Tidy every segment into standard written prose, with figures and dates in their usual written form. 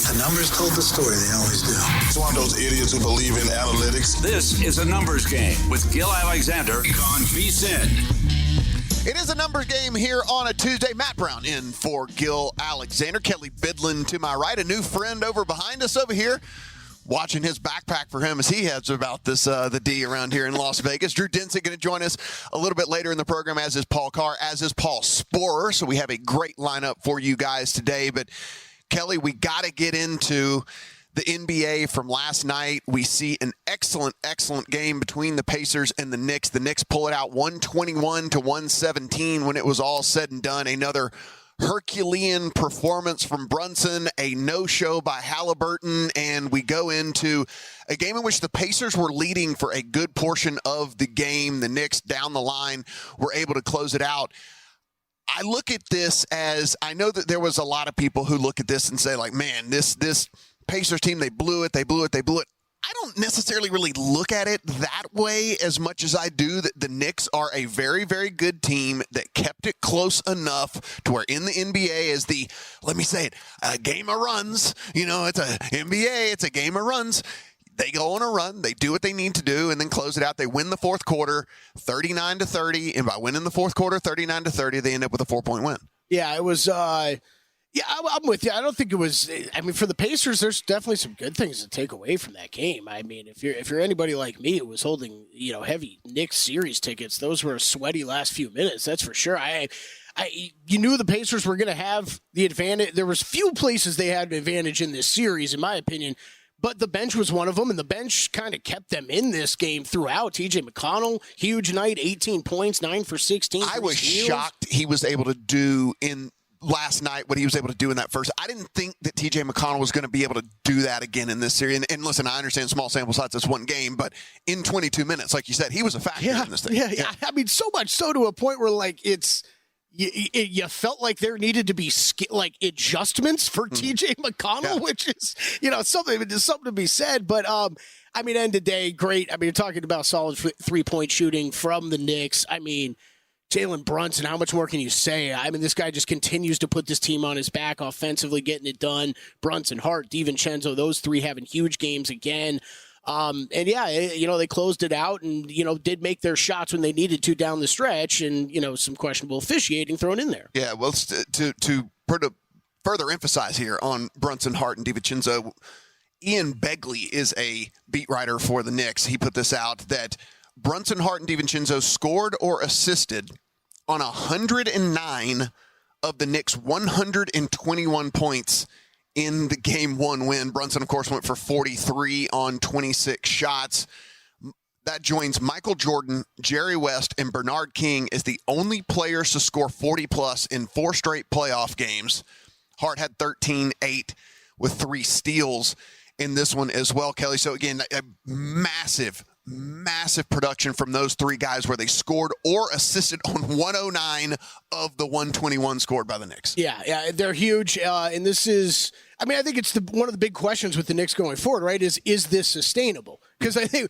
The numbers told the story. They always do. It's one of those idiots who believe in analytics. This is a numbers game with Gil Alexander on VSiN. It is a numbers game here on a Tuesday. Matt Brown in for Gil Alexander. Kelley Bydlon to my right. A new friend over behind us over here. Watching his backpack for him as he heads about this the D around here in Las Vegas. Drew Dinsick going to join us a little bit later in the program, as is Paul Carr, as is Paul Sporer. So we have a great lineup for you guys today. But, Kelley, we got to get into the NBA from last night. We see an excellent game between the Pacers and the Knicks. The Knicks pull it out 121-117 when it was all said and done. Another Herculean performance from Brunson, a no-show by Halliburton, and we go into a game in which the Pacers were leading for a good portion of the game. The Knicks down the line were able to close it out. I look at this as, I know that there was a lot of people who look at this and say, like, man, this Pacers team, they blew it. I don't necessarily really look at it that way as much as I do that the Knicks are a very, very good team that kept it close enough to where in the NBA is the, let me say it, a game of runs. You know, it's a NBA, it's a game of runs. They go on a run, they do what they need to do, and then close it out. They win the fourth quarter 39-30, and by winning the fourth quarter 39-30, they end up with a 4-point win. Yeah, it was yeah, I'm with you. I don't think it was. I mean, for the Pacers, there's definitely some good things to take away from that game. I mean, if you're anybody like me who was holding heavy Knicks series tickets, those were a sweaty last few minutes. That's for sure. You knew the Pacers were going to have the advantage. There was few places they had an advantage in this series, in my opinion. But the bench was one of them, and the bench kind of kept them in this game throughout. T.J. McConnell, huge night, 18 points, 9 for 16. I was shocked he was able to do in last night what he was able to do in that first. I didn't think that T.J. McConnell was going to be able to do that again in this series. And listen, I understand small sample size, it's one game, but in 22 minutes, like you said, he was a factor in this thing. Yeah. I mean, so much so to a point where, like, you felt like there needed to be adjustments for T.J. McConnell, which is, something to be said. But, I mean, end of the day, great. I mean, you're talking about solid three-point shooting from the Knicks. I mean, Jalen Brunson, how much more can you say? I mean, this guy just continues to put this team on his back offensively, getting it done. Brunson, Hart, DiVincenzo, those three having huge games again. And yeah, they closed it out and, did make their shots when they needed to down the stretch, and, some questionable officiating thrown in there. Yeah, well, to further emphasize here on Brunson, Hart, and DiVincenzo, Ian Begley is a beat writer for the Knicks. He put this out that Brunson, Hart, and DiVincenzo scored or assisted on 109 of the Knicks' 121 points in the Game 1 win. Brunson, of course, went for 43 on 26 shots. That joins Michael Jordan, Jerry West, and Bernard King as the only players to score 40-plus in 4 straight playoff games. Hart had 13, 8 with 3 steals in this one as well, Kelley. So, again, a massive production from those 3 guys where they scored or assisted on 109 of the 121 scored by the Knicks. Yeah, they're huge. And this is, I mean, I think it's one of the big questions with the Knicks going forward, right, is this sustainable? Because I think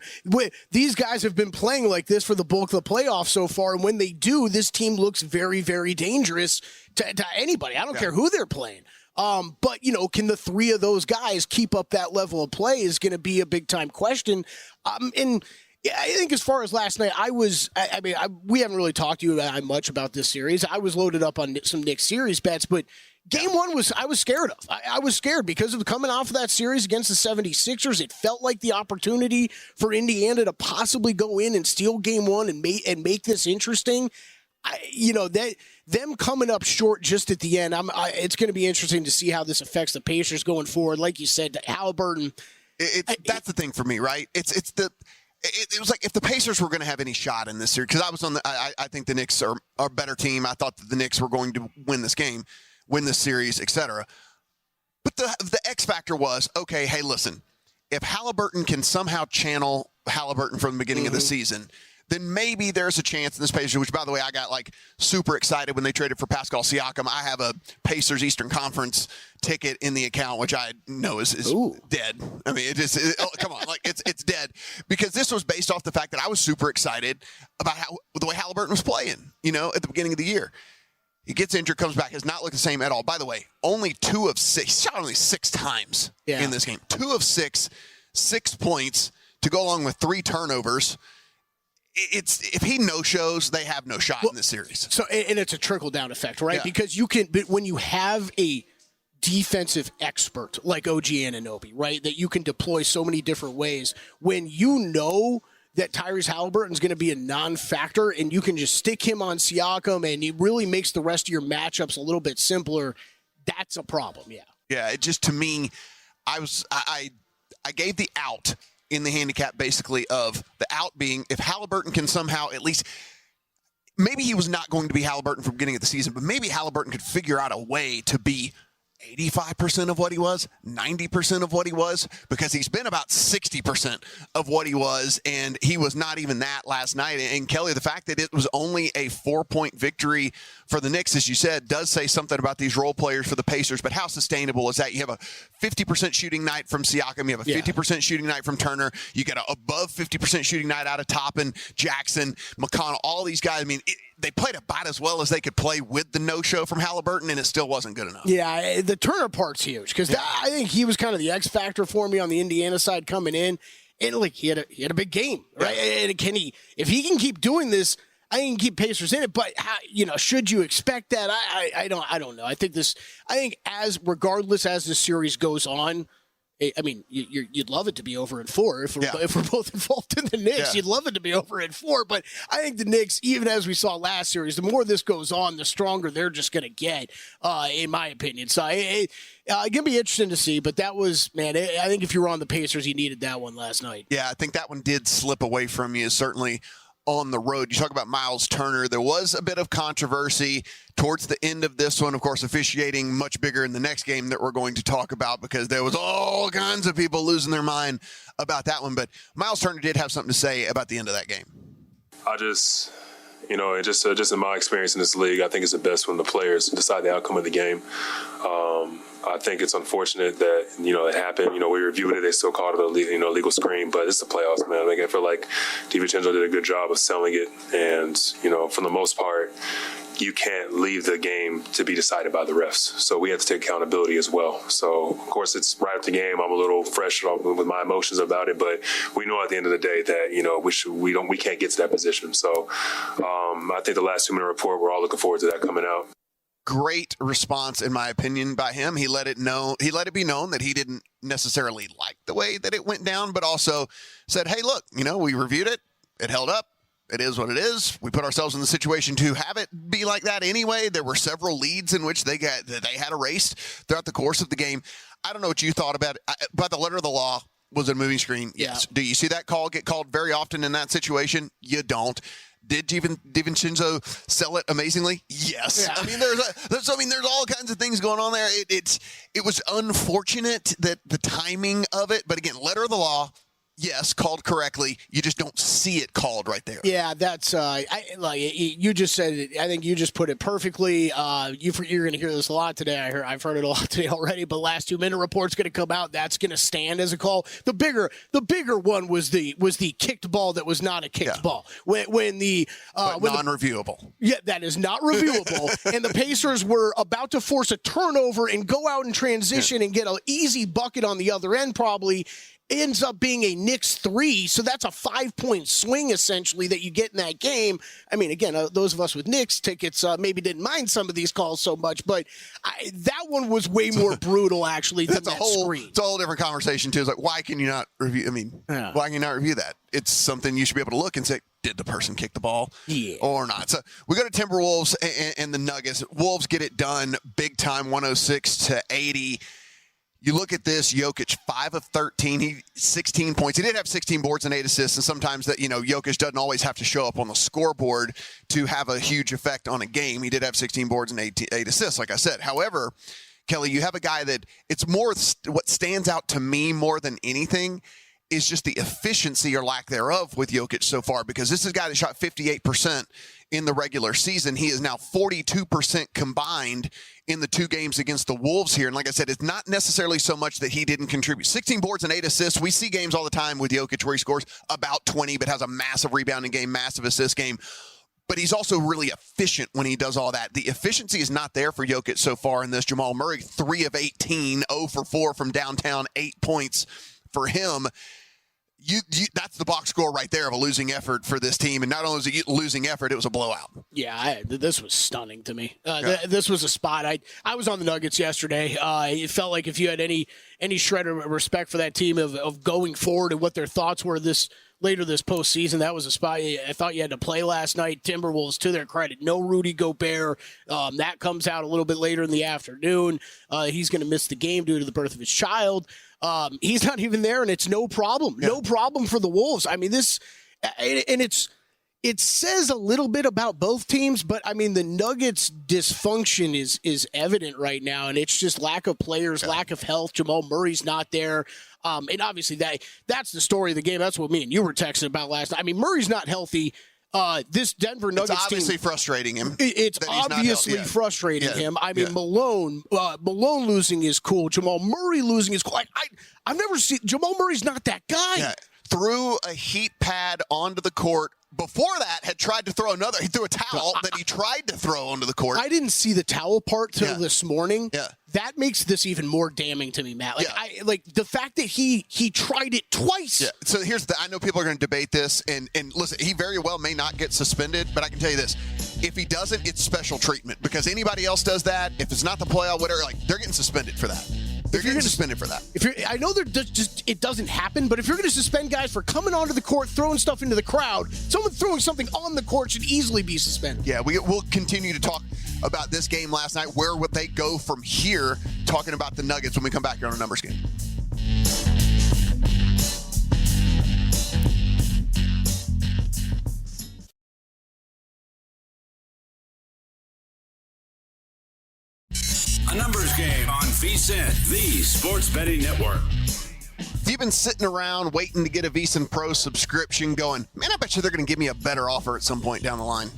these guys have been playing like this for the bulk of the playoffs so far, and when they do, this team looks very, very dangerous to anybody. I don't care who they're playing. But, can the 3 of those guys keep up that level of play is going to be a big-time question. And I think as far as last night, we haven't really talked to you much about this series. I was loaded up on some Knicks series bets, but Game 1 I was scared of. I was scared because of coming off of that series against the 76ers. It felt like the opportunity for Indiana to possibly go in and steal Game 1 and make this interesting. Them coming up short just at the end, it's going to be interesting to see how this affects the Pacers going forward. Like you said, Halliburton. That's the thing for me, right? It was like if the Pacers were going to have any shot in this series, because I was I think the Knicks are a better team. I thought that the Knicks were going to win this game, win this series, etc. But the X factor was, okay, hey, listen, if Halliburton can somehow channel Halliburton from the beginning of the season, then maybe there's a chance in this Pacers, which, by the way, I got super excited when they traded for Pascal Siakam. I have a Pacers Eastern Conference ticket in the account, which I know is dead. I mean, come on, it's dead, because this was based off the fact that I was super excited about the way Halliburton was playing, at the beginning of the year. He gets injured, comes back, has not looked the same at all. By the way, only 2 of 6. He shot only 6 times in this game. 2 of 6, 6 points to go along with 3 turnovers. If he no-shows, they have no shot in this series. So, and it's a trickle-down effect, right? Yeah. Because but when you have a defensive expert like OG Anunoby, right, that you can deploy so many different ways, when you know that Tyrese Halliburton's going to be a non-factor and you can just stick him on Siakam and it really makes the rest of your matchups a little bit simpler, that's a problem, yeah. Yeah, it just, to me, I gave the out in the handicap, basically, of the out being if Halliburton can somehow at least, maybe he was not going to be Halliburton from the beginning of the season, but maybe Halliburton could figure out a way to be 85% of what he was, 90% of what he was, because he's been about 60% of what he was, and he was not even that last night. And Kelly, the fact that it was only a 4-point victory for the Knicks, as you said, does say something about these role players for the Pacers, but how sustainable is that? You have a 50% shooting night from Siakam, you have a 50% shooting night from Turner, you get an above 50% shooting night out of Toppin, Jackson, McConnell, all these guys. I mean, they played about as well as they could play with the no-show from Halliburton, and it still wasn't good enough. Yeah, the Turner part's huge because I think he was kind of the X factor for me on the Indiana side coming in, and like he had a big game, right? And if he can keep doing this, I think he can keep Pacers in it. But should you expect that? I don't know. I think regardless as the series goes on. I mean, you'd love it to be over in 4 if we're both involved in the Knicks. Yeah. You'd love it to be over in 4, but I think the Knicks, even as we saw last series, the more this goes on, the stronger they're just going to get, in my opinion. So it's going to be interesting to see, but that was, man, I think if you were on the Pacers, you needed that one last night. Yeah, I think that one did slip away from you, certainly on the road. You talk about Miles Turner. There was a bit of controversy towards the end of this one, of course, officiating much bigger in the next game that we're going to talk about because there was all kinds of people losing their mind about that one. But Miles Turner did have something to say about the end of that game. Just in my experience in this league, I think it's the best when the players decide the outcome of the game. I think it's unfortunate that, it happened. We reviewed it. They still called it a legal screen, but it's the playoffs, man. I feel like DiVincenzo did a good job of selling it. And, for the most part, you can't leave the game to be decided by the refs. So we have to take accountability as well. So, of course, it's right after the game. I'm a little fresh with my emotions about it, but we know at the end of the day that, we can't get to that position. So I think the last 2-minute report, we're all looking forward to that coming out. Great response, in my opinion, by him. He let it be known that he didn't necessarily like the way that it went down, but also said, hey, look, we reviewed it. It held up. It is what it is. We put ourselves in the situation to have it be like that anyway. There were several leads in which they had erased throughout the course of the game. I don't know what you thought about it. By the letter of the law, was it a moving screen? Yes. Do you see that call get called very often in that situation? You don't. Did DiVincenzo sell it amazingly? Yes. Yeah. I mean, there's all kinds of things going on there. It was unfortunate that the timing of it, but again, letter of the law, yes, called correctly. You just don't see it called right there. Yeah, that's you just said it. I think you just put it perfectly. You're going to hear this a lot today. I've heard it a lot today already. But last 2-minute report's going to come out. That's going to stand as a call. The bigger one was the kicked ball that was not a kicked ball. When non-reviewable. That is not reviewable. And the Pacers were about to force a turnover and go out in transition and get an easy bucket on the other end, probably. Ends up being a Knicks 3, so that's a 5-point swing, essentially, that you get in that game. I mean, again, those of us with Knicks tickets maybe didn't mind some of these calls so much, but that one was way more brutal, actually, than that screen. It's a whole different conversation, too. It's like, why can you not review? I mean, why can you not review that? It's something you should be able to look and say, did the person kick the ball or not? So we go to Timberwolves and the Nuggets. Wolves get it done big time, 106-80. You look at this, Jokic, 5 of 13, 16 points. He did have 16 boards and 8 assists, and sometimes that, Jokic doesn't always have to show up on the scoreboard to have a huge effect on a game. He did have 16 boards and 8 assists, like I said. However, Kelly, you have a guy that it's more what stands out to me more than anything is just the efficiency or lack thereof with Jokic so far, because this is a guy that shot 58% in the regular season. He is now 42% combined in the 2 games against the Wolves here. And like I said, it's not necessarily so much that he didn't contribute. 16 boards and 8 assists. We see games all the time with Jokic where he scores about 20, but has a massive rebounding game, massive assist game. but he's also really efficient when he does all that. The efficiency is not there for Jokic so far in this. Jamal Murray, 3 of 18, 0 for 4 from downtown, 8 points for him. That's the box score right there of a losing effort for this team. And not only was it a losing effort, it was a blowout. Yeah, this was stunning to me. This was a spot. I was on the Nuggets yesterday. It felt like if you had any shred of respect for that team of going forward and what their thoughts were later this postseason, that was a spot I thought you had to play last night. Timberwolves, to their credit, no Rudy Gobert. That comes out a little bit later in the afternoon. He's going to miss the game due to the birth of his child. He's not even there, and it's no problem. Yeah. No problem for the Wolves. I mean, it says a little bit about both teams, but I mean, the Nuggets' dysfunction is evident right now, and it's just lack of players, lack of health. Jamal Murray's not there. And obviously that's the story of the game. That's what me and you were texting about last night. I mean, Murray's not healthy. This Denver Nuggets team, it's obviously frustrating him. It's obviously frustrating him. I mean, Malone losing is cool. Jamal Murray losing is cool. I've never seen Jamal Murray's not that guy. Yeah. Threw a heat pad onto the court. Before that, had tried to throw another. He threw a towel that he tried to throw onto the court. I didn't see the towel part till this morning. Yeah. That makes this even more damning to me, Matt. Like the fact that he tried it twice. Yeah. So I know people are going to debate this, and listen, he very well may not get suspended, but I can tell you this: if he doesn't, it's special treatment because anybody else does that. If it's not the playoff, whatever, they're getting suspended for that. They're getting suspended for that. I know it doesn't happen, but if you're going to suspend guys for coming onto the court, throwing stuff into the crowd, someone throwing something on the court should easily be suspended. Yeah, we'll continue to talk about this game last night. Where would they go from here? Talking about the Nuggets when we come back here on a numbers game. A numbers game on VSiN, the sports betting network. If you've been sitting around waiting to get a VSiN Pro subscription going, man, I bet you they're going to give me a better offer at some point down the line.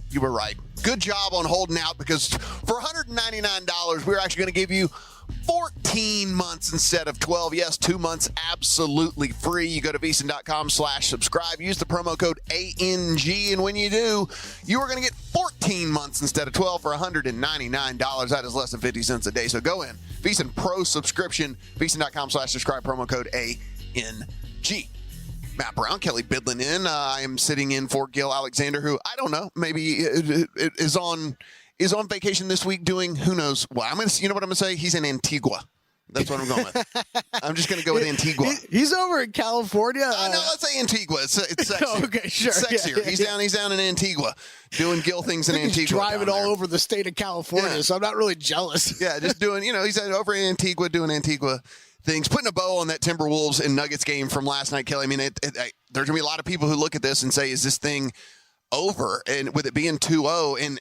You were right. Good job on holding out because for $199, we're actually going to give you 14 months instead of 12. Yes, 2 months absolutely free. You go to VSiN.com/subscribe. Use the promo code ANG, and when you do, you are going to get 14 months instead of 12 for $199. That is less than 50 cents a day. So go in. VSiN Pro subscription. VSiN.com/subscribe. Promo code ANG. Matt Brown, Kelley Bydlon in. I am sitting in for Gil Alexander, who I don't know, maybe is on vacation this week doing who knows what. You know what I'm gonna say? He's in Antigua. That's what I'm going with. I'm just gonna go with Antigua. He's over in California. No, let's say Antigua. It's sexy. Okay, sure. It's sexier. Yeah. He's down in Antigua doing Gil things in Antigua. He's driving all over the state of California, so I'm not really jealous. Yeah, just doing. He's over in Antigua doing Antigua things, putting a bow on that Timberwolves and Nuggets game from last night, Kelly. I mean, there's going to be a lot of people who look at this and say, is this thing over? And with it being 2-0, and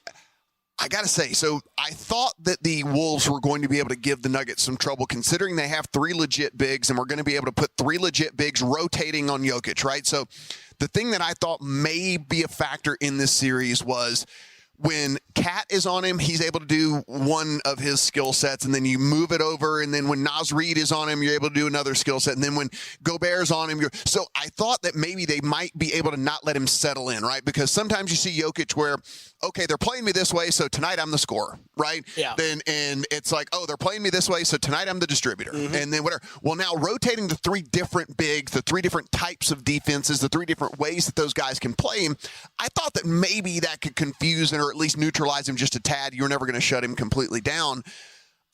I got to say, so I thought that the Wolves were going to be able to give the Nuggets some trouble considering they have 3 legit bigs, and we're going to be able to put 3 legit bigs rotating on Jokic, right? So the thing that I thought may be a factor in this series was when Cat is on him, he's able to do one of his skill sets, and then you move it over, and then when Naz Reid is on him, you're able to do another skill set, and then when Gobert's on him, so I thought that maybe they might be able to not let him settle in, right? Because sometimes you see Jokic where, okay, they're playing me this way, so tonight I'm the scorer, right? Yeah. And it's like, oh, they're playing me this way, so tonight I'm the distributor, and then whatever. Well, now rotating the 3 different bigs, the 3 different types of defenses, the 3 different ways that those guys can play him, I thought that maybe that could confuse or at least neutralize him just a tad. You're never going to shut him completely down.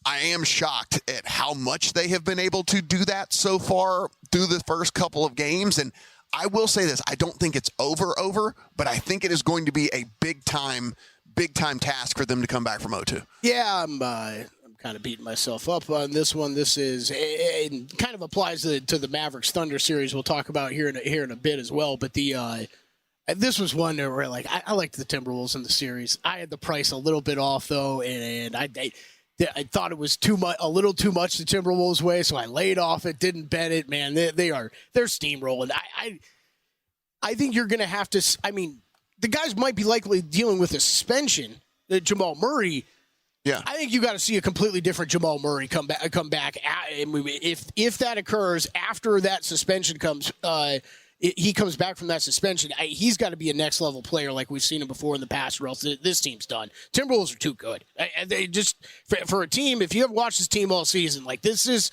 I am shocked at how much they have been able to do that so far through the first couple of games. And I will say this, I don't think it's over, but I think it is going to be a big time task for them to come back from 0-2. Yeah, I'm kind of beating myself up on this one. This is it kind of applies to the Mavericks Thunder series we'll talk about here in a bit as well. But this was one where I liked the Timberwolves in the series. I had the price a little bit off though, and I thought it was a little too much the Timberwolves way, so I laid off it, didn't bet it. Man, they're steamrolling. I think you're going to have to. I mean, the guys might be likely dealing with a suspension. Jamal Murray. Yeah, I think you got to see a completely different Jamal Murray come back. If that occurs after that suspension comes. he comes back from that suspension, he's got to be a next level player like we've seen him before in the past, or else this team's done. Timberwolves are too good. They just for a team. If you have watched this team all season, like this is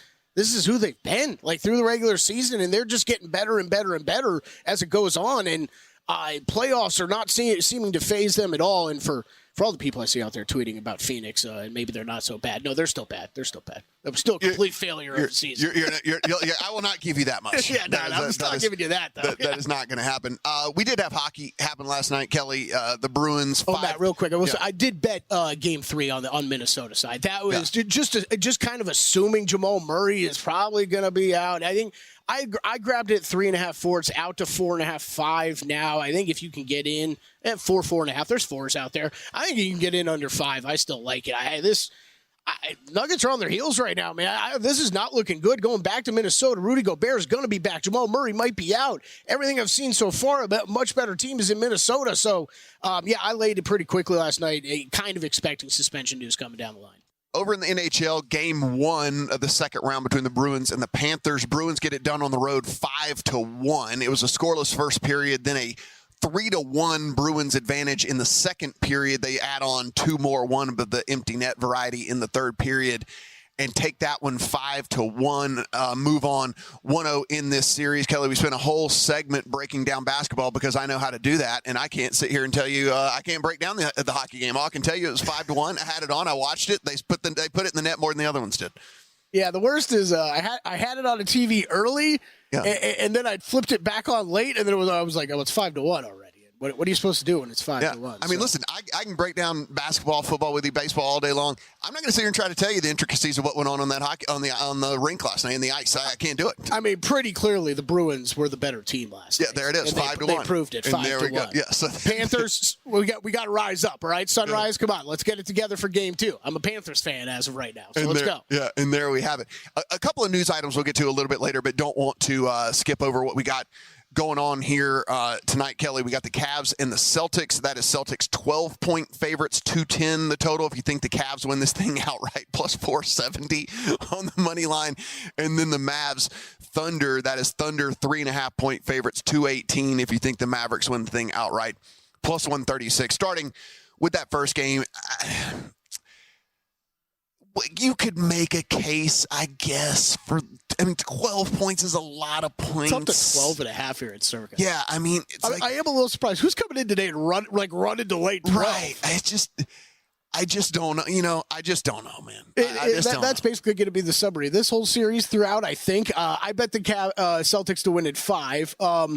who they've been like through the regular season, and they're just getting better and better and better as it goes on. And playoffs are not seeming to phase them at all. And for all the people I see out there tweeting about Phoenix, and maybe they're not so bad. No, they're still bad. They're still bad. That was still a complete failure of the season. I will not give you that much. Yeah, I'm not giving you that, though. That is not going to happen. We did have hockey happen last night, Kelly. The Bruins. Matt, real quick. I did bet Game 3 on Minnesota side. That was just kind of assuming Jamal Murray is probably going to be out. I think I grabbed it at 3.5, 4. It's out to 4.5, 5 now. I think if you can get in at 4, 4.5, there's 4s out there. I think you can get in under 5. I still like it. Nuggets are on their heels right now, man. This is not looking good. Going back to Minnesota, Rudy Gobert is going to be back. Jamal Murray might be out. Everything I've seen so far, a much better team is in Minnesota. So, I laid it pretty quickly last night, kind of expecting suspension news coming down the line. Over in the NHL, Game 1 of the second round between the Bruins and the Panthers. Bruins get it done on the road 5-1. It was a scoreless first period, then a 3-1 Bruins advantage in the second period. They add on 2 more, one of the empty net variety in the third period, and take that one 5-1, move on 1-0 in this series. Kelly, we spent a whole segment breaking down basketball because I know how to do that, and I can't sit here and tell you I can't break down the hockey game. All I can tell you it was 5-1. I had it on. I watched it. They put it in the net more than the other ones did. Yeah, the worst is I had it on the TV early, and then I flipped it back on late, and then I was like, oh, it's 5-1 already. What are you supposed to do when it's 5-1? I mean, listen, I can break down basketball, football with you, baseball all day long. I'm not going to sit here and try to tell you the intricacies of what went on that hockey on the rink last night in the ice. I can't do it. I mean, pretty clearly the Bruins were the better team last night. Yeah, there it is, 5-1. They proved it, 5-1. Yeah, so Panthers, we got to rise up, all right? Sunrise, come on, let's get it together for Game 2. I'm a Panthers fan as of right now, so let's go. Yeah, and there we have it. A couple of news items we'll get to a little bit later, but don't want to skip over what we got going on here tonight, Kelly. We got the Cavs and the Celtics. That is Celtics 12-point favorites, 210 the total. If you think the Cavs win this thing outright, plus 470 on the money line. And then the Mavs Thunder. That is Thunder 3.5-point favorites, 218. If you think the Mavericks win the thing outright, plus 136. Starting with that first game, you could make a case, I guess, 12 points is a lot of points. It's up to 12.5 here at Circa. Yeah, I mean, I am a little surprised. Who's coming in today and run into late 12? Right. I just don't know. I just don't know, man. That's basically going to be the summary. This whole series throughout, I think. I bet the Celtics to win at 5. I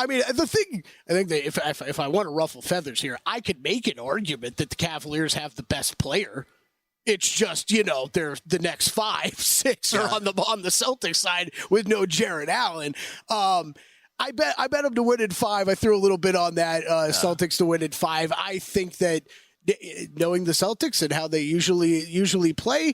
mean, I think that if I want to ruffle feathers here, I could make an argument that the Cavaliers have the best player. It's just, they're the next 5, 6 are on the Celtics side with no Jarrett Allen. I bet them to win at 5. I threw a little bit on that. Celtics to win at 5. I think that knowing the Celtics and how they usually play,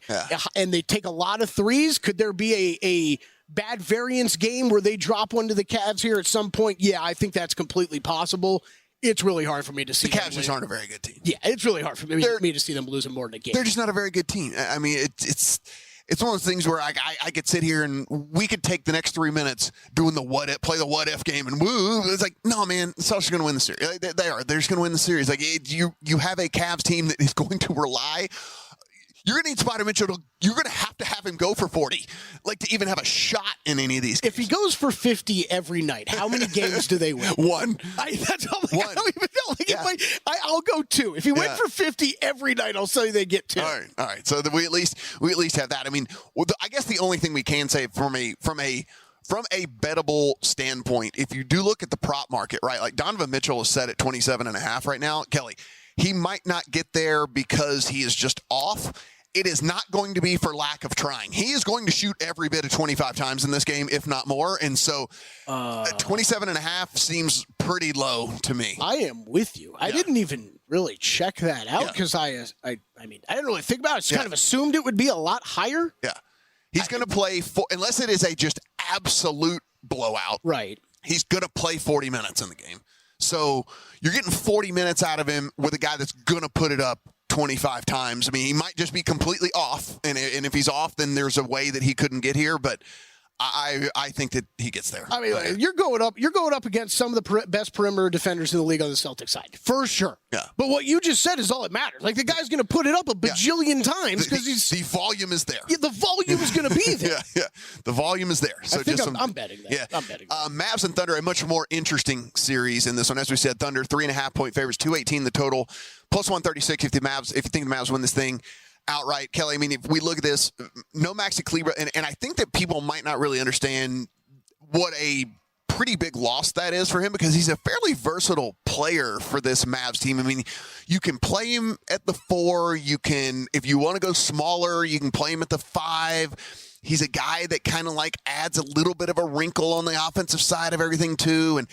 and they take a lot of threes, could there be a bad variance game where they drop one to the Cavs here at some point? Yeah, I think that's completely possible. It's really hard for me to see. The Cavs just aren't a very good team. Yeah, it's really hard for me to see them losing more than a game. They're just not a very good team. I mean, it's one of those things where I could sit here and we could take the next 3 minutes doing play the what if game, and woo. It's like, no, man, the Celtics are going to win the series. They're just going to win the series. Like you have a Cavs team that is going to rely. You're going to need Spider Mitchell. You're going to have him go for 40, like to even have a shot in any of these games. If he goes for 50 every night, how many games do they win? One. That's all. I don't even know. I'll go 2. If he went for 50 every night, I'll say they get 2. All right. So we at least have that. I mean, I guess the only thing we can say from a bettable standpoint, if you do look at the prop market, right? Like Donovan Mitchell is set at 27.5 right now. Kelly, he might not get there because he is just off. It is not going to be for lack of trying. He is going to shoot every bit of 25 times in this game, if not more. And so 27.5 seems pretty low to me. I am with you. I didn't even really check that out because I didn't really think about it. Just kind of assumed it would be a lot higher. Yeah. He's going to play, unless it is a just absolute blowout. Right. He's going to play 40 minutes in the game. So you're getting 40 minutes out of him with a guy that's going to put it up 25 times. I mean, he might just be completely off, and if he's off, then there's a way that he couldn't get here. But I think that he gets there. I mean, you're going up against some of the best perimeter defenders in the league on the Celtics side, for sure. Yeah. But what you just said is all that matters. Like, the guy's going to put it up a bajillion times because the volume is there. Yeah, the volume is going to be there. yeah. The volume is there. So I think I'm betting that. Yeah. I'm betting that. Mavs and Thunder, a much more interesting series in this one. As we said, Thunder 3.5-point favorites, 218 the total, plus 136 if you think the Mavs win this thing outright. Kelly, I mean, if we look at this, no Maxi Kleber, and I think that people might not really understand what a pretty big loss that is for him, because he's a fairly versatile player for this Mavs team. I mean, you can play him at the 4. You can, if you want to go smaller, you can play him at the 5. He's a guy that kind of like adds a little bit of a wrinkle on the offensive side of everything too. And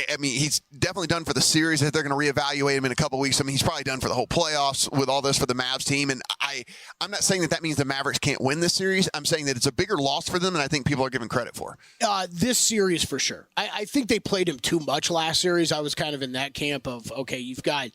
I mean, he's definitely done for the series. If they're going to reevaluate him in a couple of weeks, I mean, he's probably done for the whole playoffs with all this for the Mavs team. And I'm not saying that means the Mavericks can't win this series. I'm saying that it's a bigger loss for them than I think people are giving credit for. This series for sure. I think they played him too much last series. I was kind of in that camp of, okay, you've got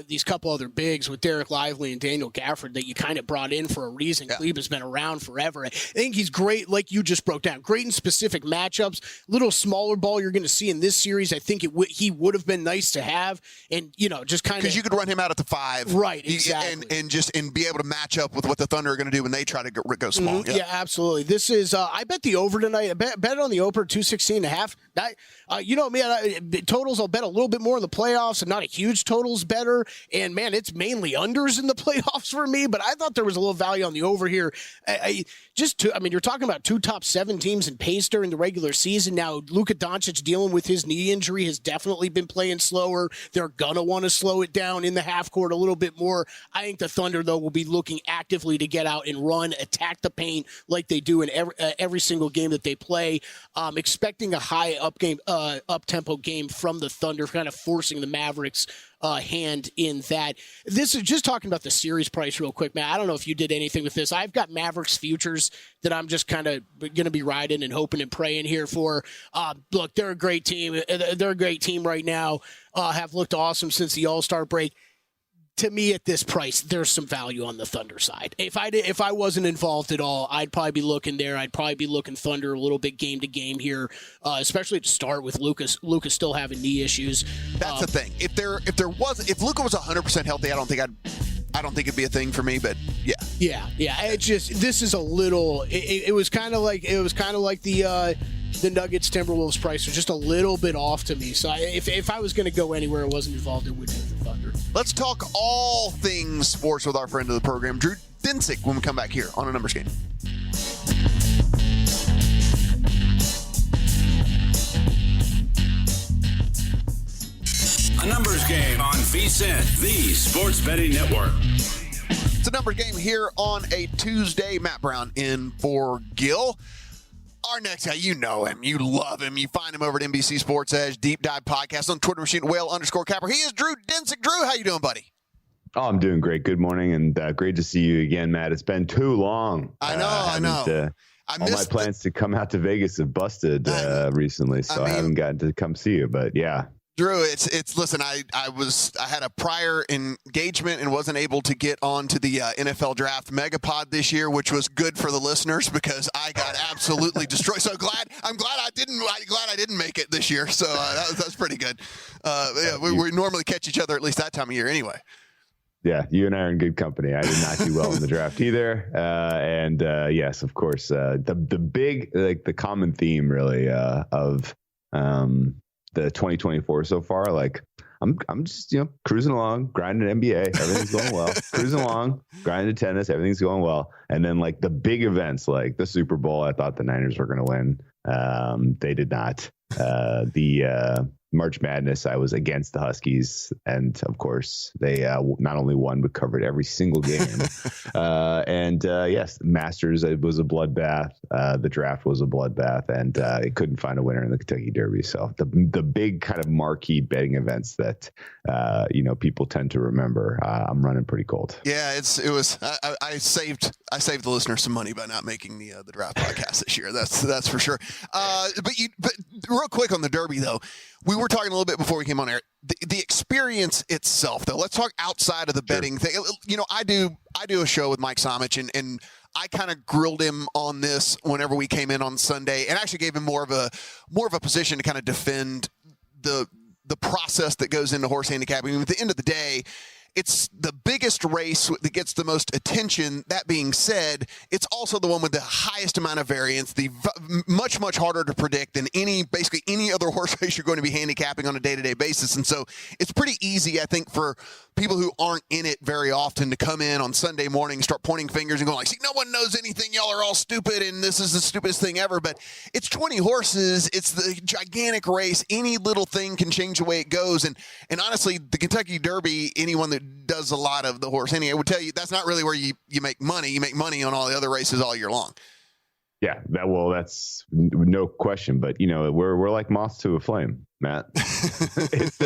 these couple other bigs with Derek Lively and Daniel Gafford that you kind of brought in for a reason. Yeah. Kleber's been around forever. I think he's great, like you just broke down. Great in specific matchups. Little smaller ball you're going to see in this series. I think he would have been nice to have, and just kind of because you could run him out at the 5, right? Exactly, and be able to match up with what the Thunder are going to do when they try to go small. Mm-hmm. Yeah, absolutely. This is I bet the over tonight. I bet on the over 216.5. You know me, totals. I'll bet a little bit more in the playoffs, and not a huge totals better. And man, it's mainly unders in the playoffs for me. But I thought there was a little value on the over here. You're talking about 2 top 7 teams in pace during the regular season. Now, Luka Doncic dealing with his knee injury has definitely been playing slower. They're gonna want to slow it down in the half court a little bit more. I think the Thunder, though, will be looking actively to get out and run, attack the paint like they do in every single game that they play. Expecting a high up-tempo game from the Thunder, kind of forcing the Mavericks' hand in that. This is just talking about the series price real quick, man. I don't know if you did anything with this. I've got Mavericks futures that I'm just kind of going to be riding and hoping and praying here for. Look, they're a great team. They're a great team right now. Have looked awesome since the All-Star break. To me, at this price, there's some value on the Thunder side. If I wasn't involved at all, I'd probably be looking there. I'd probably be looking Thunder a little bit game to game here, especially to start with Luka's still having knee issues. That's the thing. If Luka was 100% healthy, I don't think it'd be a thing for me. But yeah. It's just, this is a little. It was kind of like the Nuggets Timberwolves price was just a little bit off to me. So if I was going to go anywhere I wasn't involved, it would be the Thunder. Let's talk all things sports with our friend of the program, Drew Dinsick, when we come back here on A Numbers Game. A Numbers Game on VSiN, the Sports Betting Network. It's a Numbers Game here on a Tuesday. Matt Brown in for Gil. Our next guy, you know him. You love him. You find him over at NBC Sports Edge, Deep Dive Podcast on Twitter machine, whale_capper. He is Drew Dinsick. Drew, how you doing, buddy? Oh, I'm doing great. Good morning, and great to see you again, Matt. It's been too long. I know. All my plans to come out to Vegas have busted recently, so I haven't gotten to come see you, but yeah. Drew, listen, I had a prior engagement and wasn't able to get on to the NFL Draft Megapod this year, which was good for the listeners because I got absolutely destroyed. So I'm glad I didn't make it this year. So that's pretty good. We normally catch each other at least that time of year anyway. Yeah, you and I are in good company. I did not do well in the draft either. Yes, of course, the big, like the common theme really of the 2024 so far, like I'm just cruising along, grinding NBA, everything's going well. Cruising along, grinding tennis, everything's going well. And then like the big events, like the Super Bowl, I thought the Niners were going to win. They did not. The March Madness, I was against the Huskies, and of course they not only won but covered every single game. Yes, Masters, it was a bloodbath. The draft was a bloodbath, and it couldn't find a winner in the Kentucky Derby. So the big kind of marquee betting events that people tend to remember. I'm running pretty cold. Yeah, it was. I saved the listeners some money by not making the draft podcast this year. That's for sure. But real quick on the Derby though. We were talking a little bit before we came on air. The experience itself, though. Let's talk outside of the betting thing. I do a show with Mike Somich, and I kind of grilled him on this whenever we came in on Sunday, and actually gave him more of a position to kind of defend the process that goes into horse handicapping. I mean, at the end of the day, it's the biggest race that gets the most attention. That being said, it's also the one with the highest amount of variance, much, much harder to predict than basically any other horse race you're going to be handicapping on a day-to-day basis. And so it's pretty easy, I think, for people who aren't in it very often to come in on Sunday morning, start pointing fingers and going like, see, no one knows anything. Y'all are all stupid, and this is the stupidest thing ever. But it's 20 horses. It's the gigantic race. Any little thing can change the way it goes. And honestly, the Kentucky Derby, anyone that does a lot of the horse handling, I would tell you that's not really where you make money. You make money on all the other races all year long. Yeah, that's no question. But we're like moths to a flame, Matt. it's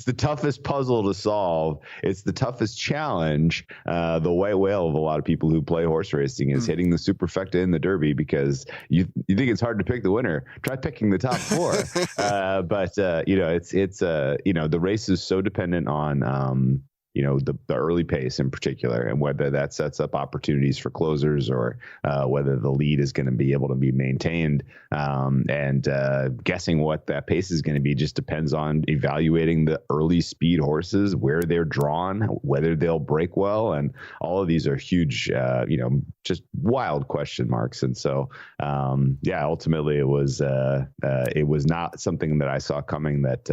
the toughest puzzle to solve. It's the toughest challenge. The white whale of a lot of people who play horse racing is hitting the superfecta in the Derby, because you think it's hard to pick the winner. Try picking the top four. But the race is so dependent on the early pace in particular, and whether that sets up opportunities for closers or whether the lead is going to be able to be maintained. And guessing what that pace is going to be just depends on evaluating the early speed horses, where they're drawn, whether they'll break well. And all of these are huge, just wild question marks. And so, ultimately it was not something that I saw coming, that,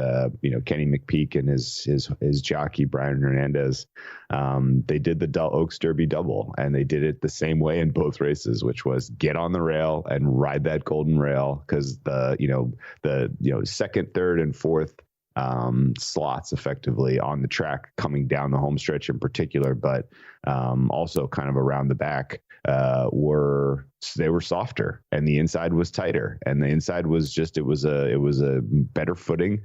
Kenny McPeak and his jockey, Brian Hernandez, they did the Oaks Derby double, and they did it the same way in both races, which was get on the rail and ride that golden rail, because the second, third, and fourth slots effectively on the track coming down the home stretch in particular, but also kind of around the back, were softer, and the inside was tighter, and the inside was just, it was a better footing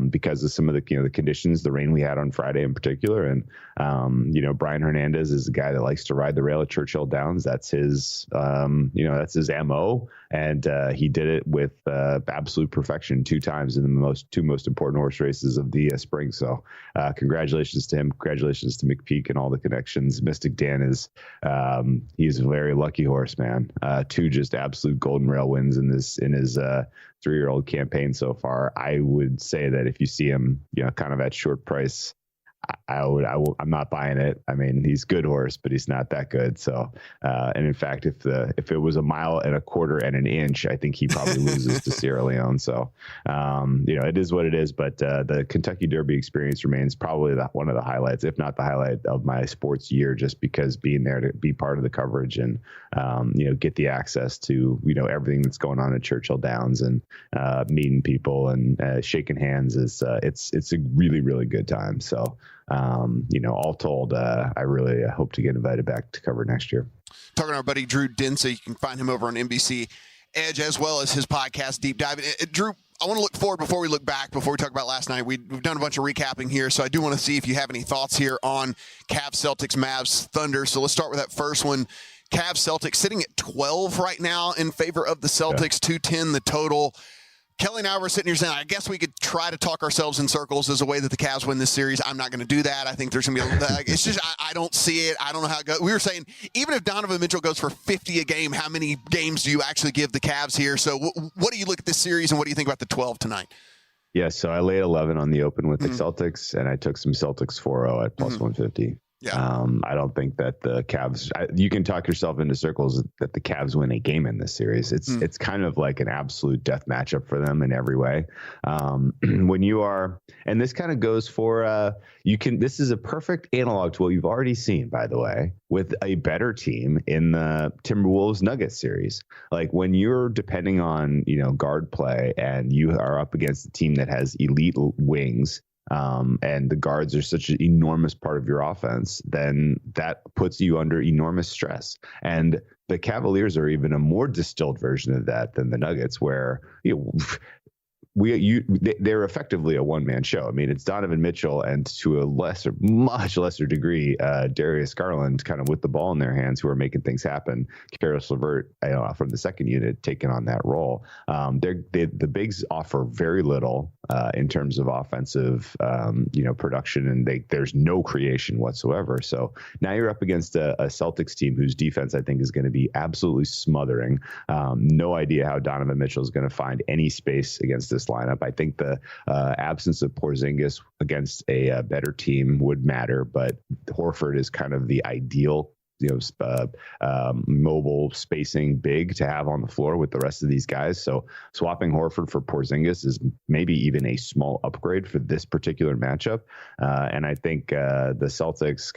because of some of the the conditions, the rain we had on Friday in particular. And Brian Hernandez is a guy that likes to ride the rail at Churchill Downs. That's his that's his MO, and he did it with absolute perfection 2 times in the two most important horse races of the spring. So congratulations to him, congratulations to McPeak and all the connections. Mystic Dan he's a very lucky horse, man. 2 just absolute golden rail wins in his 3-year-old campaign so far. I would say that if you see him, kind of at short price, I'm not buying it. I mean, he's a good horse, but he's not that good. So, and in fact, if it was 1.25 miles and 1 inch, I think he probably loses to Sierra Leone. So, it is what it is. But the Kentucky Derby experience remains probably one of the highlights, if not the highlight of my sports year, just because being there to be part of the coverage and get the access to everything that's going on at Churchill Downs and meeting people and shaking hands is it's a really, really good time. So. All told, I really hope to get invited back to cover next year. Talking to our buddy Drew Dinsick, you can find him over on NBC Edge, as well as his podcast, Deep Dive. Drew, I want to look forward before we look back, before we talk about last night. We've done a bunch of recapping here, so I do want to see if you have any thoughts here on Cavs, Celtics, Mavs, Thunder. So let's start with that first one. Cavs, Celtics sitting at 12 right now in favor of the Celtics, 210 the total. Kelly and I were sitting here saying, I guess we could try to talk ourselves in circles as a way that the Cavs win this series. I'm not going to do that. I think there's going to be it's just, I don't see it. I don't know how it goes. We were saying, even if Donovan Mitchell goes for 50 a game, how many games do you actually give the Cavs here? So what do you look at this series, and what do you think about the 12 tonight? Yeah, so I laid 11 on the open with the Celtics, and I took some Celtics 4-0 at plus 150. Yeah. I don't think that the Cavs, you can talk yourself into circles that the Cavs win a game in this series. It's kind of like an absolute death matchup for them in every way. When you are, and this kind of goes for, this is a perfect analog to what you've already seen, by the way, with a better team in the Timberwolves Nuggets series. Like when you're depending on, guard play, and you are up against a team that has elite wings, and the guards are such an enormous part of your offense, then that puts you under enormous stress. And the Cavaliers are even a more distilled version of that than the Nuggets, where they're effectively a one-man show. I mean, it's Donovan Mitchell and to a much lesser degree, Darius Garland kind of with the ball in their hands who are making things happen. Karis LeVert, from the second unit, taking on that role. The bigs offer very little in terms of offensive, production, and there's no creation whatsoever. So now you're up against a Celtics team whose defense I think is going to be absolutely smothering. No idea how Donovan Mitchell is going to find any space against this lineup. I think the absence of Porzingis against a better team would matter, but Horford is kind of the ideal mobile spacing big to have on the floor with the rest of these guys. So swapping Horford for Porzingis is maybe even a small upgrade for this particular matchup. And I think the Celtics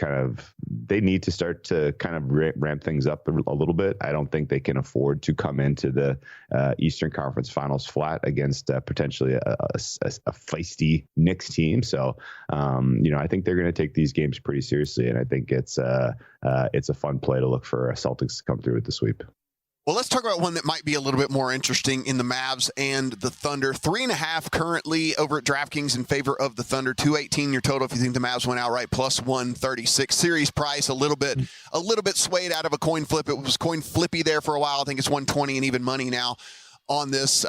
they need to start to kind of ramp things up a little bit. I don't think they can afford to come into the Eastern Conference Finals flat against potentially a feisty Knicks team. So, I think they're going to take these games pretty seriously. And I think it's a fun play to look for Celtics to come through with the sweep. Well, let's talk about one that might be a little bit more interesting in the Mavs and the Thunder. 3.5 currently over at DraftKings in favor of the Thunder. 218 your total if you think the Mavs win outright, plus 136. Series price a little bit swayed out of a coin flip. It was coin flippy there for a while. I think it's 120 and even money now on this.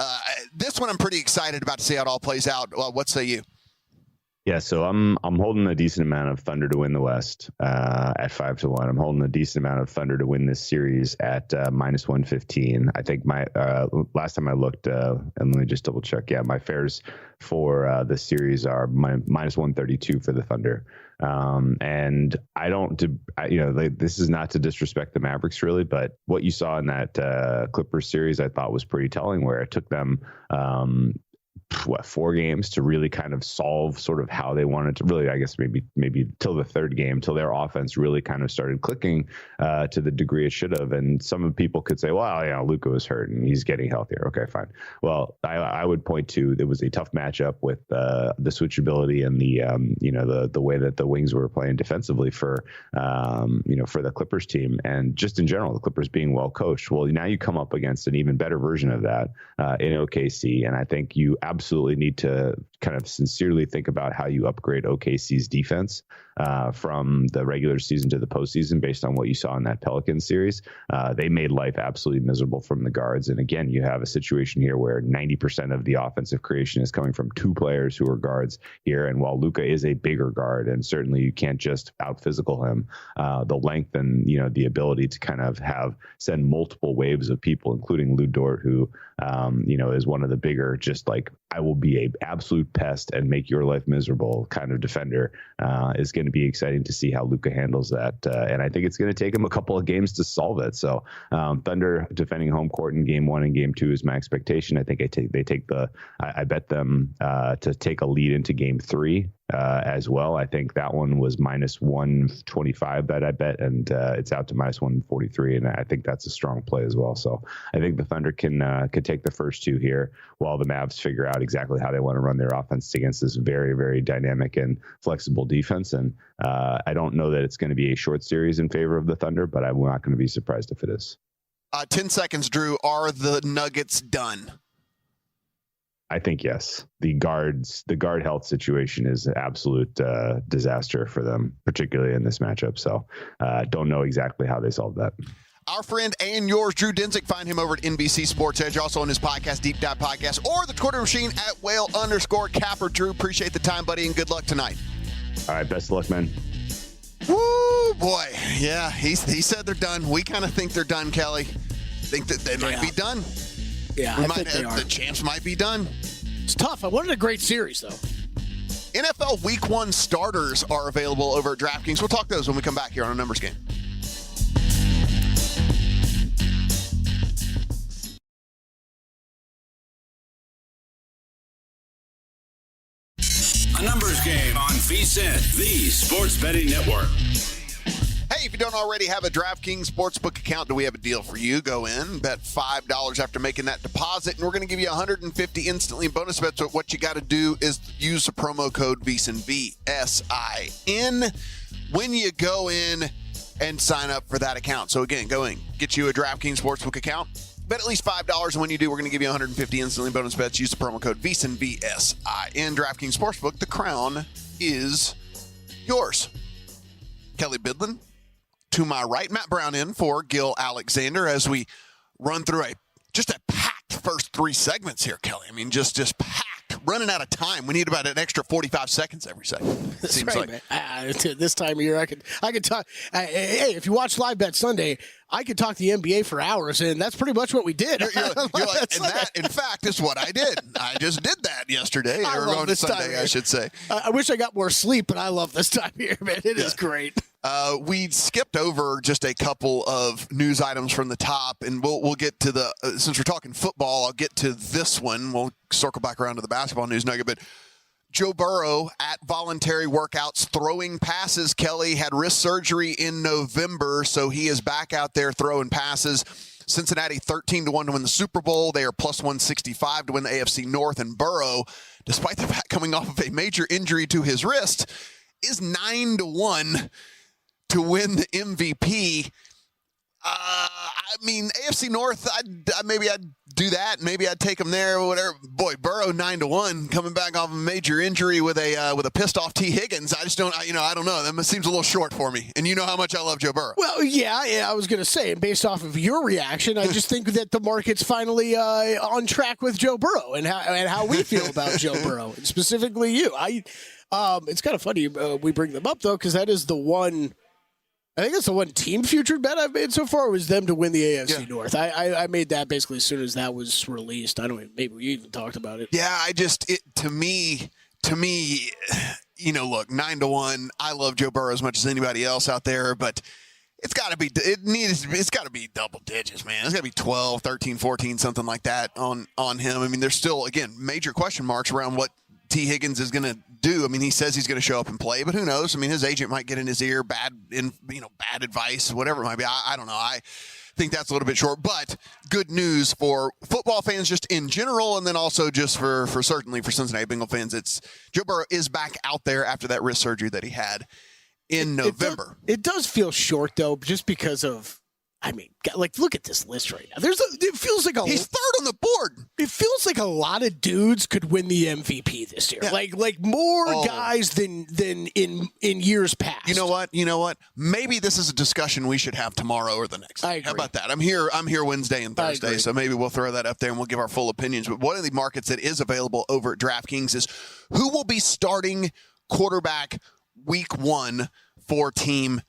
This one I'm pretty excited about to see how it all plays out. What say you? Yeah, so I'm holding a decent amount of Thunder to win the West at 5-1. I'm holding a decent amount of Thunder to win this series at minus 115. I think my last time I looked, and let me just double check. Yeah, my fares for this series are minus 132 for the Thunder. And I don't, this is not to disrespect the Mavericks really, but what you saw in that Clippers series I thought was pretty telling, where it took them 4 games to really kind of solve sort of how they wanted to really, I guess maybe till the third game, till their offense really kind of started clicking to the degree it should have. And some people could say, well, Luka was hurt and he's getting healthier. Okay, fine. Well, I would point to, it was a tough matchup with the switchability and the way that the wings were playing defensively for the Clippers team, and just in general, the Clippers being well coached. Well, now you come up against an even better version of that in OKC. And I think you absolutely need to kind of sincerely think about how you upgrade OKC's defense from the regular season to the postseason based on what you saw in that Pelicans series. They made life absolutely miserable from the guards. And again, you have a situation here where 90% of the offensive creation is coming from 2 players who are guards here. And while Luka is a bigger guard, and certainly you can't just out physical him, the length and, the ability to kind of send multiple waves of people, including Lou Dort, who, is one of the bigger, just like, I will be a absolute pest and make your life miserable kind of defender, is going to be exciting to see how Luka handles that. And I think it's going to take him a couple of games to solve it. So Thunder defending home court in game 1 and game 2 is my expectation. I think I bet them to take a lead into game 3 as well. I think that one was minus 125 that I bet, and it's out to minus 143. And I think that's a strong play as well. So I think the Thunder could take the first 2 here while the Mavs figure out exactly how they want to run their offense against this very, very dynamic and flexible defense. And I don't know that it's going to be a short series in favor of the Thunder, but I'm not going to be surprised if it is. 10 seconds, Drew. Are the Nuggets done? I think yes. The guard health situation is an absolute disaster for them, particularly in this matchup. So don't know exactly how they solve that. Our friend and yours, Drew Dinsick, find him over at NBC Sports Edge, also on his podcast, Deep Dive Podcast, or the Twitter machine at @whale_capper. Drew, appreciate the time, buddy, and good luck tonight. All right, best of luck, man. Woo, boy. Yeah, he said they're done. We kind of think they're done, Kelly. Think that they might be done. Yeah, I think they are. The champs might be done. It's tough. What a great series, though. NFL Week 1 starters are available over at DraftKings. We'll talk those when we come back here on a Numbers Game. A Numbers Game on VSiN, the sports betting network. Hey, if you don't already have a DraftKings Sportsbook account, do we have a deal for you? Go in, bet $5 after making that deposit, and we're going to give you 150 instantly in bonus bets. So what you got to do is use the promo code VSiN, VSIN, when you go in and sign up for that account. So again, go in, get you a DraftKings Sportsbook account, Bet at least $5, and when you do, we're going to give you 150 instantly bonus bets. Use the promo code VSIN, VSIN. DraftKings Sportsbook, the crown is yours. Kelley Bydlon to my right. Matt Brown in for Gil Alexander as we run through just a packed first 3 segments here, Kelly. I mean, just packed. Running out of time. We need about an extra 45 seconds every segment. That's seems right, like. man. This time of year, I could talk. Hey, if you watch Live Bet Sunday, I could talk the NBA for hours, and that's pretty much what we did. You're like, and that, in fact, is what I did. I just did that yesterday, or on Sunday, I should say. I wish I got more sleep, but I love this time of year, man. It is great. We skipped over just a couple of news items from the top, and we'll get to the since we're talking football, I'll get to this one. We'll circle back around to the basketball news nugget, but Joe Burrow at voluntary workouts throwing passes. Kelly had wrist surgery in November, so he is back out there throwing passes. Cincinnati 13-1 to win the Super Bowl. They are plus 165 to win the AFC North, and Burrow, despite the fact coming off of a major injury to his wrist, is 9-1 to win the MVP. I mean, AFC North, maybe I'd do that. Maybe I'd take him there or whatever. Boy, Burrow 9-1 coming back off a major injury with a pissed off T. Higgins. I just don't, I don't know. That seems a little short for me. And you know how much I love Joe Burrow. Well, yeah, I was going to say, based off of your reaction, I just think that the market's finally on track with Joe Burrow and how we feel about Joe Burrow, and specifically you. It's kind of funny we bring them up though, because that is the one. I think it's the one team future bet I've made so far was them to win the AFC North. I made that basically as soon as that was released. Maybe we even talked about it. Yeah, to me, look, 9-1. I love Joe Burrow as much as anybody else out there, but it's got to be double digits, man. It's got to be 12, 13, 14, something like that on him. I mean, there's still, again, major question marks around what T. Higgins is going to do. I mean, he says he's going to show up and play, but who knows? I mean, his agent might get in his ear, bad advice, whatever it might be. I don't know. I think that's a little bit short, but good news for football fans just in general, and then also just for certainly for Cincinnati Bengal fans. It's Joe Burrow is back out there after that wrist surgery that he had in November. It does feel short though, just because of. I mean, look at this list right now. It feels like he's third on the board. It feels like a lot of dudes could win the MVP this year. Yeah. Like more guys than in years past. You know what? Maybe this is a discussion we should have tomorrow or the next. I agree. How about that? I'm here Wednesday and Thursday, so maybe we'll throw that up there and we'll give our full opinions. But one of the markets that is available over at DraftKings is who will be starting quarterback week 1 for Team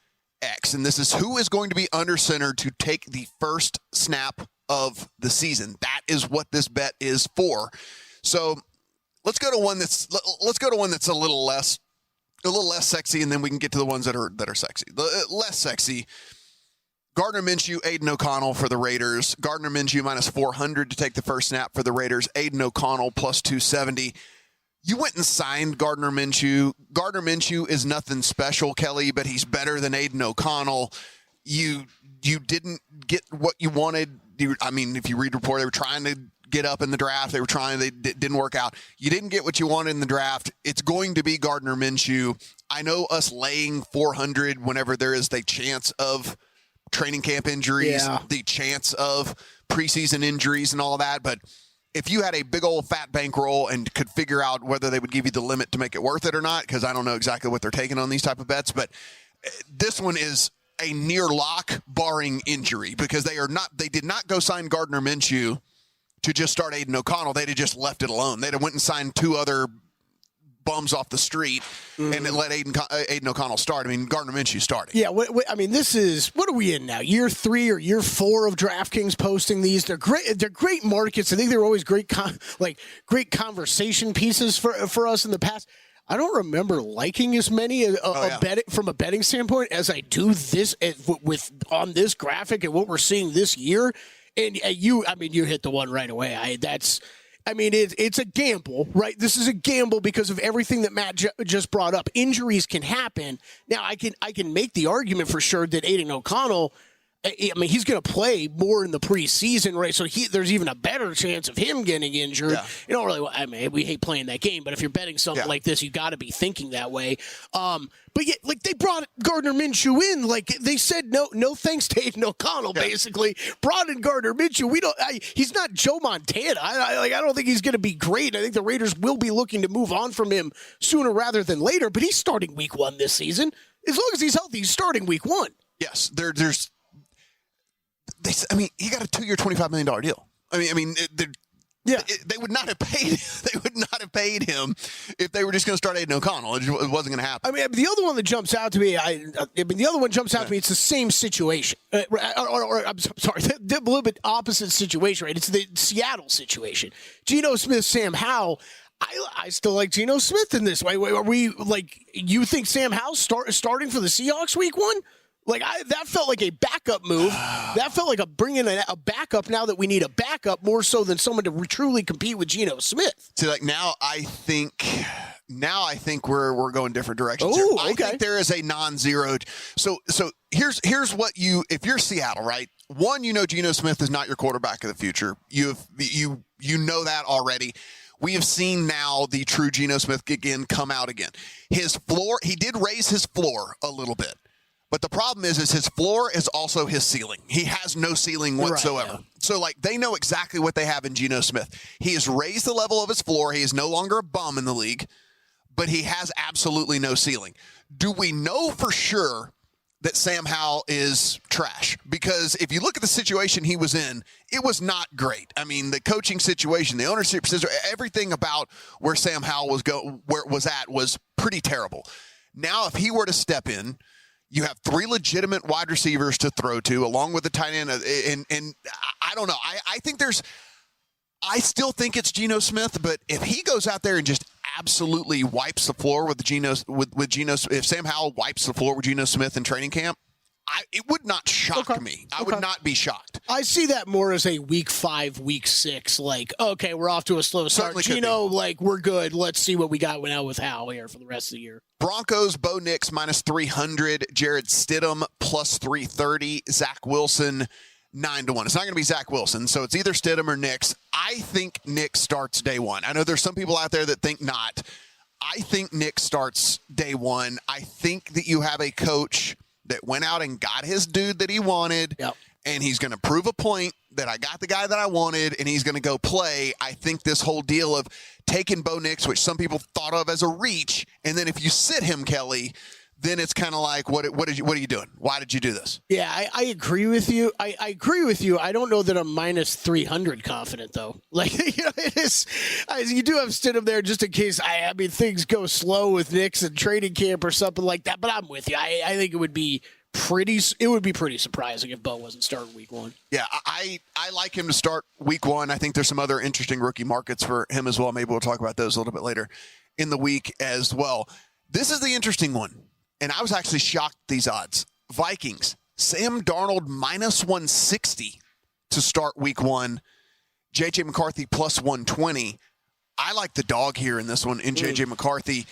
X, and this is who is going to be under center to take the first snap of the season. That is what this bet is for. So let's go to one that's a little less sexy, and then we can get to the ones that are sexy. The less sexy. Gardner Minshew, Aiden O'Connell for the Raiders. Gardner Minshew minus 400 to take the first snap for the Raiders. Aiden O'Connell plus 270. You went and signed Gardner Minshew. Gardner Minshew is nothing special, Kelly, but he's better than Aiden O'Connell. You didn't get what you wanted. If you read the report, they were trying to get up in the draft. They didn't work out. You didn't get what you wanted in the draft. It's going to be Gardner Minshew. I know us laying 400 whenever there is the chance of training camp injuries, the chance of preseason injuries and all that, but if you had a big old fat bankroll and could figure out whether they would give you the limit to make it worth it or not, because I don't know exactly what they're taking on these type of bets, but this one is a near lock barring injury because they did not go sign Gardner Minshew to just start Aiden O'Connell. They'd have just left it alone. They'd have went and signed 2 other bums off the street and then let Aiden O'Connell start. I mean, Gardner Minshew starting. Yeah, this is, what are we in now? Year 3 or year 4 of DraftKings posting these. They're great. They're great markets. I think they're always great, great conversation pieces for us in the past. I don't remember liking as many from a betting standpoint as I do this on this graphic and what we're seeing this year. And you hit the one right away. It's a gamble, right? This is a gamble because of everything that Matt just brought up. Injuries can happen. Now, I can make the argument for sure that Aiden O'Connell, I mean, he's going to play more in the preseason, right? So there's even a better chance of him getting injured. Yeah. You don't really. I mean, we hate playing that game, but if you're betting something like this, you got to be thinking that way. But yet, like, they brought Gardner Minshew in, like they said, no thanks to Aiden O'Connell. Basically, brought in Gardner Minshew. He's not Joe Montana. I don't think he's going to be great. I think the Raiders will be looking to move on from him sooner rather than later. But he's starting Week 1 this season. As long as he's healthy, he's starting Week 1. Yes, he got a 2-year, $25 million deal. They would not have paid. They would not have paid him if they were just going to start Aiden O'Connell. It wasn't going to happen. I mean, the other one that jumps out to me. It's the same situation, or I'm sorry, a little bit opposite situation. Right? It's the Seattle situation. Geno Smith, Sam Howell. I still like Geno Smith in this. Are we like you think Sam Howell's starting for the Seahawks Week 1? Like that felt like a backup move. That felt like bringing a backup now that we need a backup more so than someone to truly compete with Geno Smith. So like now I think we're going different directions. Oh, I okay. think there is a non-zero. So here's what if you're Seattle, right? One, Geno Smith is not your quarterback of the future. You know that already. We have seen now the true Geno Smith again come out again. His floor, he did raise his floor a little bit. But the problem is his floor is also his ceiling. He has no ceiling whatsoever. Right, yeah. So, like, they know exactly what they have in Geno Smith. He has raised the level of his floor. He is no longer a bum in the league, but he has absolutely no ceiling. Do we know for sure that Sam Howell is trash? Because if you look at the situation he was in, it was not great. I mean, the coaching situation, the ownership situation, everything about where Sam Howell was pretty terrible. Now, if he were to step in, you have 3 legitimate wide receivers to throw to, along with the tight end. And I don't know. I still think it's Geno Smith, but if he goes out there and just absolutely wipes the floor with Geno, if Sam Howell wipes the floor with Geno Smith in training camp, it would not shock me. I would not be shocked. I see that more as a Week 5, Week 6, like, okay, we're off to a slow start. Geno, like, we're good. Let's see what we got now with Howell here for the rest of the year. Broncos, Bo Nix -300, Jared Stidham +330, Zach Wilson 9-1. It's not going to be Zach Wilson, so it's either Stidham or Nix. I think Nix starts day 1. I know there's some people out there that think not. I think Nix starts day 1. I think that you have a coach that went out and got his dude that he wanted, and he's going to prove a point that I got the guy that I wanted, and he's going to go play. I think this whole deal of taking Bo Nix, which some people thought of as a reach, and then if you sit him, Kelly, then it's kind of like, what are you doing? Why did you do this? Yeah, I agree with you. I agree with you. I don't know that I'm -300 confident, though. Like, it is. You do have Stidham there just in case. I mean, things go slow with Nix and training camp or something like that. But I'm with you. I think it would be pretty surprising if Bo wasn't starting Week 1. Yeah, I like him to start Week 1. I think there's some other interesting rookie markets for him as well. Maybe we'll talk about those a little bit later in the week as well. This is the interesting one. And I was actually shocked at these odds. Vikings, Sam Darnold -160 to start Week 1. J.J. McCarthy +120. I like the dog here in this one in J.J. McCarthy.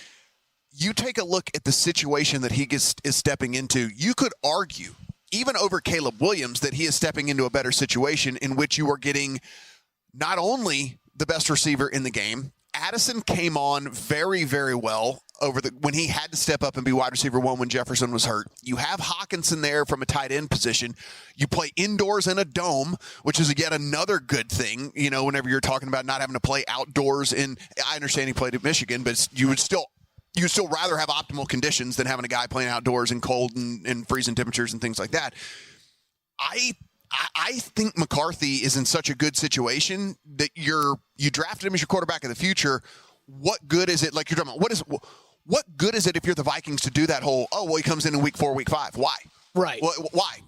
You take a look at the situation that he is stepping into. You could argue, even over Caleb Williams, that he is stepping into a better situation in which you are getting not only the best receiver in the game. Addison came on very, very well when he had to step up and be wide receiver 1 when Jefferson was hurt. You have Hawkinson there from a tight end position. You play indoors in a dome, which is yet another good thing. Whenever you're talking about not having to play outdoors I understand he played at Michigan, but you would still rather have optimal conditions than having a guy playing outdoors in cold and freezing temperatures and things like that. I think McCarthy is in such a good situation that you drafted him as your quarterback of the future. What good is it? Like you're talking about, what good is it if you're the Vikings to do that whole, he comes in Week 4, Week 5? Why? Right. Why?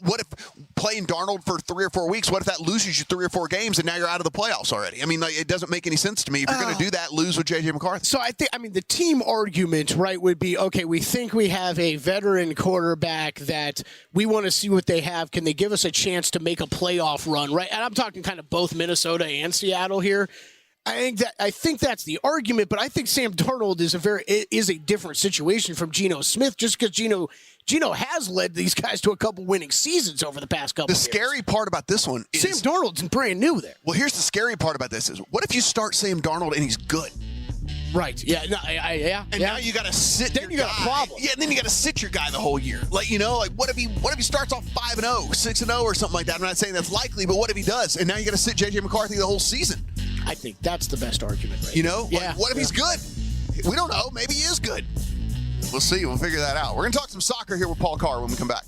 What if playing Darnold for 3 or 4 weeks, what if that loses you 3 or 4 games and now you're out of the playoffs already? I mean, it doesn't make any sense to me. If you're going to do that, lose with J.J. McCarthy. So the team argument, right, would be, okay, we think we have a veteran quarterback that we want to see what they have. Can they give us a chance to make a playoff run, right? And I'm talking kind of both Minnesota and Seattle here. I think that's the argument, but I think Sam Darnold is a different situation from Geno Smith, just because Geno has led these guys to a couple winning seasons over the past couple. The scary part about this one is Sam Darnold's brand new there. Well, here's the scary part about this: is what if you start Sam Darnold and he's good? Right. Yeah. No, yeah. And now you got to sit. Then you got a problem. Yeah. And then you got to sit your guy the whole year. Like what if he starts off 5-0, 6-0, or something like that? I'm not saying that's likely, but what if he does? And now you got to sit JJ McCarthy the whole season. I think that's the best argument, right? Like, what if he's good? We don't know. Maybe he is good. We'll see. We'll figure that out. We're gonna talk some soccer here with Paul Carr when we come back.